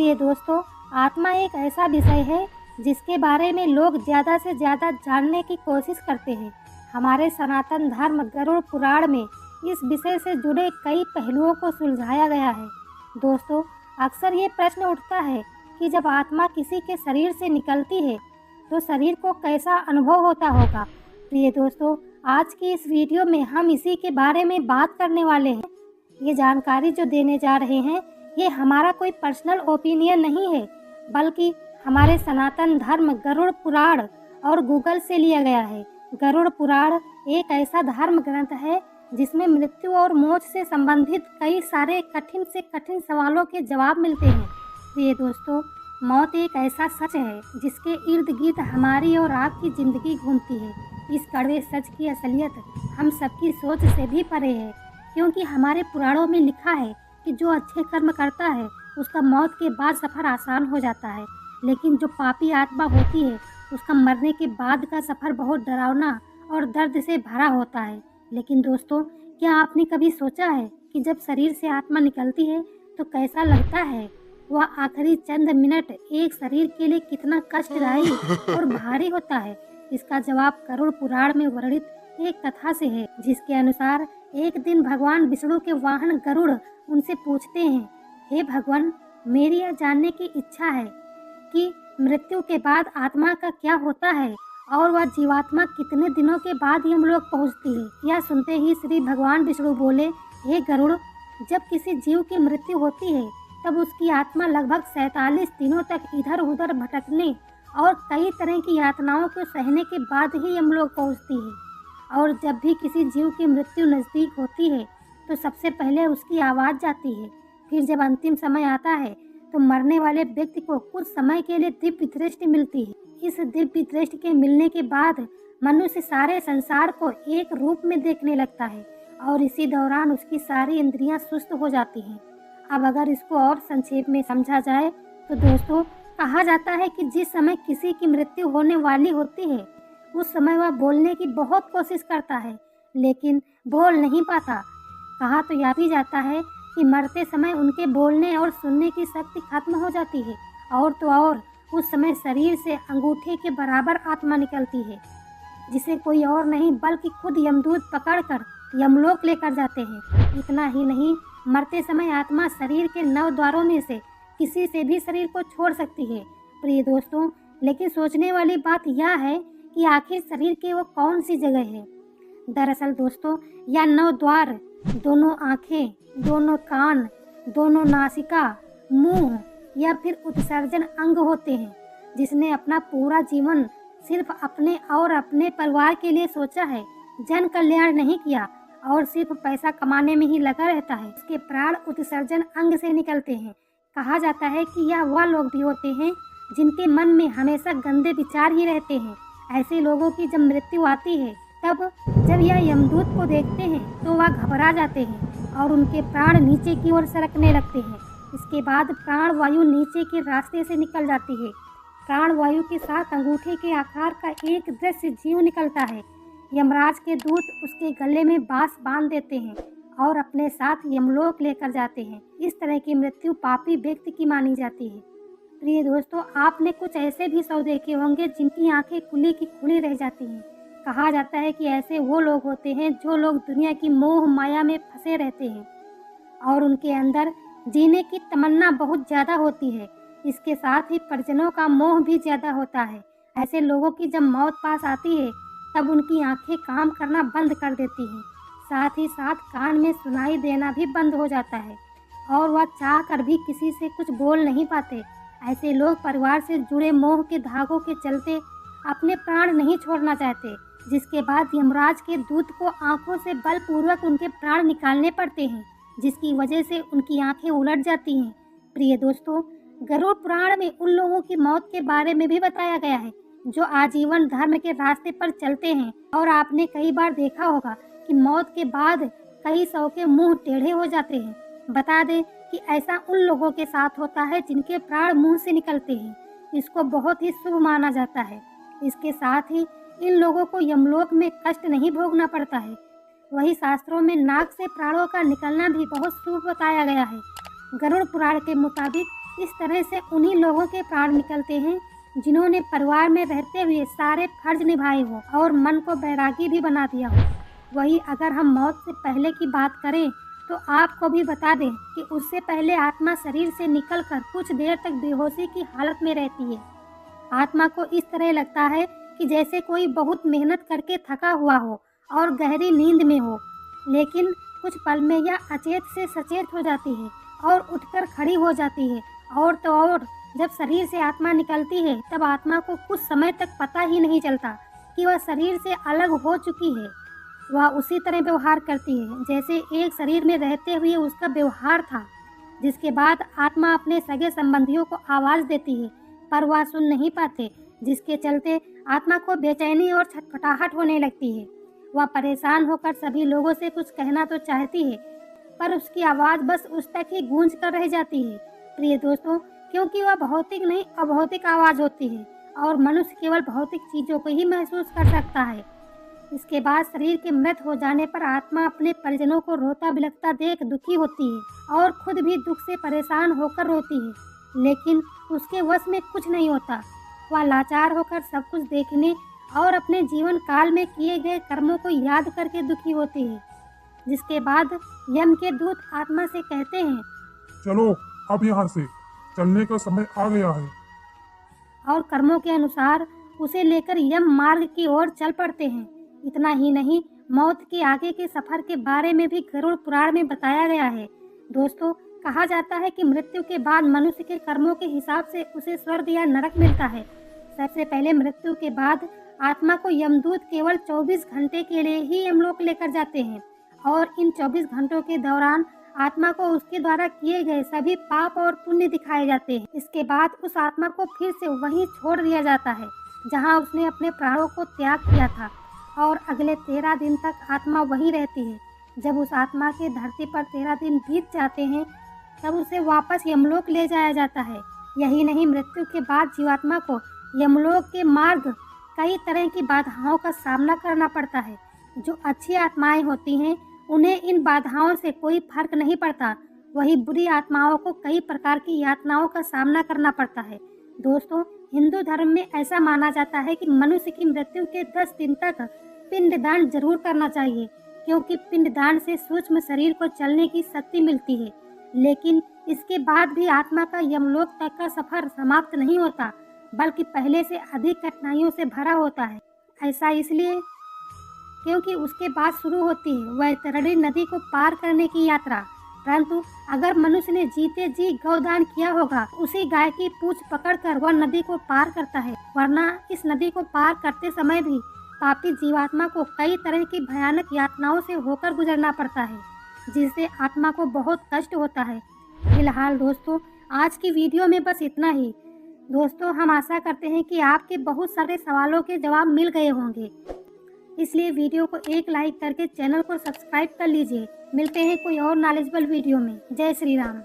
प्रिय दोस्तों, आत्मा एक ऐसा विषय है जिसके बारे में लोग ज़्यादा से ज़्यादा जानने की कोशिश करते हैं। हमारे सनातन धर्म गरुड़ पुराण में इस विषय से जुड़े कई पहलुओं को सुलझाया गया है। दोस्तों, अक्सर ये प्रश्न उठता है कि जब आत्मा किसी के शरीर से निकलती है तो शरीर को कैसा अनुभव होता होगा। प्रिय दोस्तों, आज की इस वीडियो में हम इसी के बारे में बात करने वाले हैं। ये जानकारी जो देने जा रहे हैं ये हमारा कोई पर्सनल ओपिनियन नहीं है, बल्कि हमारे सनातन धर्म गरुड़ पुराण और गूगल से लिया गया है। गरुड़ पुराण एक ऐसा धर्म ग्रंथ है जिसमें मृत्यु और मौत से संबंधित कई सारे कठिन से कठिन सवालों के जवाब मिलते हैं। प्रिय दोस्तों, मौत एक ऐसा सच है जिसके इर्द गिर्द हमारी और आपकी ज़िंदगी घूमती है। इस कड़वे सच की असलियत हम सबकी सोच से भी परे है, क्योंकि हमारे पुराणों में लिखा है कि जो अच्छे कर्म करता है उसका मौत के बाद सफ़र आसान हो जाता है, लेकिन जो पापी आत्मा होती है उसका मरने के बाद का सफ़र बहुत डरावना और दर्द से भरा होता है। लेकिन दोस्तों, क्या आपने कभी सोचा है कि जब शरीर से आत्मा निकलती है तो कैसा लगता है? वह आखिरी चंद मिनट एक शरीर के लिए कितना कष्टदायी और भारी होता है? इसका जवाब गरुड़ पुराण में वर्णित एक कथा से है, जिसके अनुसार एक दिन भगवान विष्णु के वाहन गरुड़ उनसे पूछते हैं, हे भगवान, मेरी यह जानने की इच्छा है कि मृत्यु के बाद आत्मा का क्या होता है और वह जीवात्मा कितने दिनों के बाद यमलोक पहुंचती है। यह सुनते ही श्री भगवान विष्णु बोले, हे गरुड़, जब किसी जीव की मृत्यु होती है तब उसकी आत्मा लगभग 47 दिनों तक इधर उधर भटकने और कई तरह की यातनाओं को सहने के बाद ही यमलोक पहुंचती है। और जब भी किसी जीव की मृत्यु नज़दीक होती है तो सबसे पहले उसकी आवाज़ जाती है। फिर जब अंतिम समय आता है तो मरने वाले व्यक्ति को कुछ समय के लिए दिव्य दृष्टि मिलती है। इस दिव्य दृष्टि के मिलने के बाद मनुष्य सारे संसार को एक रूप में देखने लगता है और इसी दौरान उसकी सारी इंद्रियां सुस्त हो जाती हैं। अब अगर इसको और संक्षेप में समझा जाए तो दोस्तों, कहा जाता है कि जिस समय किसी की मृत्यु होने वाली होती है उस समय वह बोलने की बहुत कोशिश करता है, लेकिन बोल नहीं पाता। कहा तो यह भी जाता है कि मरते समय उनके बोलने और सुनने की शक्ति खत्म हो जाती है, और तो और उस समय शरीर से अंगूठे के बराबर आत्मा निकलती है, जिसे कोई और नहीं बल्कि खुद यमदूत पकड़कर यमलोक लेकर जाते हैं। इतना ही नहीं, मरते समय आत्मा शरीर के 9 द्वारों में से किसी से भी शरीर को छोड़ सकती है। प्रिय दोस्तों, लेकिन सोचने वाली बात यह है कि आखिर शरीर की वो कौन सी जगह है। दरअसल दोस्तों, यह 9 द्वार, दोनों आँखें, दोनों कान, दोनों नासिका, मुंह या फिर उत्सर्जन अंग होते हैं। जिसने अपना पूरा जीवन सिर्फ अपने और अपने परिवार के लिए सोचा है, जन कल्याण नहीं किया और सिर्फ पैसा कमाने में ही लगा रहता है, उसके प्राण उत्सर्जन अंग से निकलते हैं। कहा जाता है कि यह वह लोग भी होते हैं जिनके मन में हमेशा गंदे विचार ही रहते हैं। ऐसे लोगों की जब मृत्यु आती है तब जब यह यमदूत को देखते हैं तो वह घबरा जाते हैं और उनके प्राण नीचे की ओर सरकने लगते हैं। इसके बाद प्राण वायु नीचे के रास्ते से निकल जाती है। प्राण वायु के साथ अंगूठे के आकार का एक दृश्य जीव निकलता है। यमराज के दूत उसके गले में बांस बांध देते हैं और अपने साथ यमलोक लेकर जाते हैं। इस तरह की मृत्यु पापी व्यक्ति की मानी जाती है। प्रिय दोस्तों, आपने कुछ ऐसे भी शव देखे होंगे जिनकी आंखें खुली की खुली रह जाती हैं। कहा जाता है कि ऐसे वो लोग होते हैं जो लोग दुनिया की मोह माया में फंसे रहते हैं और उनके अंदर जीने की तमन्ना बहुत ज़्यादा होती है। इसके साथ ही परिजनों का मोह भी ज़्यादा होता है। ऐसे लोगों की जब मौत पास आती है तब उनकी आंखें काम करना बंद कर देती हैं, साथ ही साथ कान में सुनाई देना भी बंद हो जाता है और वह चाह कर भी किसी से कुछ बोल नहीं पाते। ऐसे लोग परिवार से जुड़े मोह के धागों के चलते अपने प्राण नहीं छोड़ना चाहते, जिसके बाद यमराज के दूत को आंखों से बलपूर्वक उनके प्राण निकालने पड़ते हैं, जिसकी वजह से उनकी आंखें उलट जाती हैं। प्रिय दोस्तों, गरुड़ पुराण में उन लोगों की मौत के बारे में भी बताया गया है जो आजीवन धर्म के रास्ते पर चलते हैं। और आपने कई बार देखा होगा कि मौत के बाद कई शव के मुंह टेढ़े हो जाते हैं। बता दें कि ऐसा उन लोगों के साथ होता है जिनके प्राण मुंह से निकलते हैं। इसको बहुत ही शुभ माना जाता है। इसके साथ ही इन लोगों को यमलोक में कष्ट नहीं भोगना पड़ता है। वही शास्त्रों में नाक से प्राणों का निकलना भी बहुत शुभ बताया गया है। गरुड़ पुराण के मुताबिक इस तरह से उन्हीं लोगों के प्राण निकलते हैं जिन्होंने परिवार में रहते हुए सारे फर्ज निभाए हो और मन को बैरागी भी बना दिया हो। वही अगर हम मौत से पहले की बात करें तो आपको भी बता दें कि उससे पहले आत्मा शरीर से निकलकर कुछ देर तक बेहोशी की हालत में रहती है। आत्मा को इस तरह लगता है कि जैसे कोई बहुत मेहनत करके थका हुआ हो और गहरी नींद में हो, लेकिन कुछ पल में यह अचेत से सचेत हो जाती है और उठकर खड़ी हो जाती है। और तो और जब शरीर से आत्मा निकलती है तब आत्मा को कुछ समय तक पता ही नहीं चलता कि वह शरीर से अलग हो चुकी है। वह उसी तरह व्यवहार करती है जैसे एक शरीर में रहते हुए उसका व्यवहार था। जिसके बाद आत्मा अपने सगे संबंधियों को आवाज़ देती है पर वह सुन नहीं पाते, जिसके चलते आत्मा को बेचैनी और छटपटाहट होने लगती है। वह परेशान होकर सभी लोगों से कुछ कहना तो चाहती है पर उसकी आवाज़ बस उस तक ही गूंज कर रह जाती है। प्रिय दोस्तों, क्योंकि वह भौतिक नहीं अभौतिक आवाज़ होती है और मनुष्य केवल भौतिक चीज़ों को ही महसूस कर सकता है। इसके बाद शरीर के मृत हो जाने पर आत्मा अपने परिजनों को रोता बिलखता देख दुखी होती है और खुद भी दुख से परेशान होकर रोती है, लेकिन उसके वश में कुछ नहीं होता। वह लाचार होकर सब कुछ देखने और अपने जीवन काल में किए गए कर्मों को याद करके दुखी होती है। जिसके बाद यम के दूत आत्मा से कहते हैं, चलो अब यहाँ से चलने का समय आ गया है। और कर्मों के अनुसार उसे लेकर यम मार्ग की ओर चल पड़ते हैं। इतना ही नहीं, मौत के आगे के सफर के बारे में भी गरुड़ पुराण में बताया गया है। दोस्तों, कहा जाता है कि मृत्यु के बाद मनुष्य के कर्मों के हिसाब से उसे स्वर्ग या नरक मिलता है। सबसे पहले मृत्यु के बाद आत्मा को यमदूत केवल 24 घंटे के लिए ही यमलोक लेकर जाते हैं और इन 24 घंटों के दौरान आत्मा को उसके द्वारा किए गए सभी पाप और पुण्य दिखाए जाते हैं। इसके बाद उस आत्मा को फिर से वहीं छोड़ दिया जाता है जहां उसने अपने प्राणों को त्याग किया था और अगले 13 दिन तक आत्मा वहीं रहती है। जब उस आत्मा के धरती पर 13 दिन बीत जाते हैं तब उसे वापस यमलोक ले जाया जाता है। यही नहीं, मृत्यु के बाद जीवात्मा को यमलोक के मार्ग कई तरह की बाधाओं का सामना करना पड़ता है। जो अच्छी आत्माएं होती हैं उन्हें इन बाधाओं से कोई फर्क नहीं पड़ता, वही बुरी आत्माओं को कई प्रकार की यातनाओं का सामना करना पड़ता है। दोस्तों, हिंदू धर्म में ऐसा माना जाता है कि मनुष्य की मृत्यु के 10 दिन तक पिंडदान जरूर करना चाहिए, क्योंकि पिंडदान से सूक्ष्म शरीर को चलने की शक्ति मिलती है। लेकिन इसके बाद भी आत्मा का यमलोक तक का सफर समाप्त नहीं होता, बल्कि पहले से अधिक कठिनाइयों से भरा होता है। ऐसा इसलिए क्योंकि उसके बाद शुरू होती है वैतरणी नदी को पार करने की यात्रा। परंतु अगर मनुष्य ने जीते जी गौदान किया होगा, उसी गाय की पूंछ पकड़कर वह नदी को पार करता है, वरना इस नदी को पार करते समय भी पापी जीवात्मा को कई तरह की भयानक यातनाओं से होकर गुजरना पड़ता है, जिससे आत्मा को बहुत कष्ट होता है। फिलहाल दोस्तों, आज की वीडियो में बस इतना ही। दोस्तों, हम आशा करते हैं कि आपके बहुत सारे सवालों के जवाब मिल गए होंगे, इसलिए वीडियो को एक लाइक करके चैनल को सब्सक्राइब कर लीजिए। मिलते हैं कोई और नॉलेजेबल वीडियो में। जय श्री राम।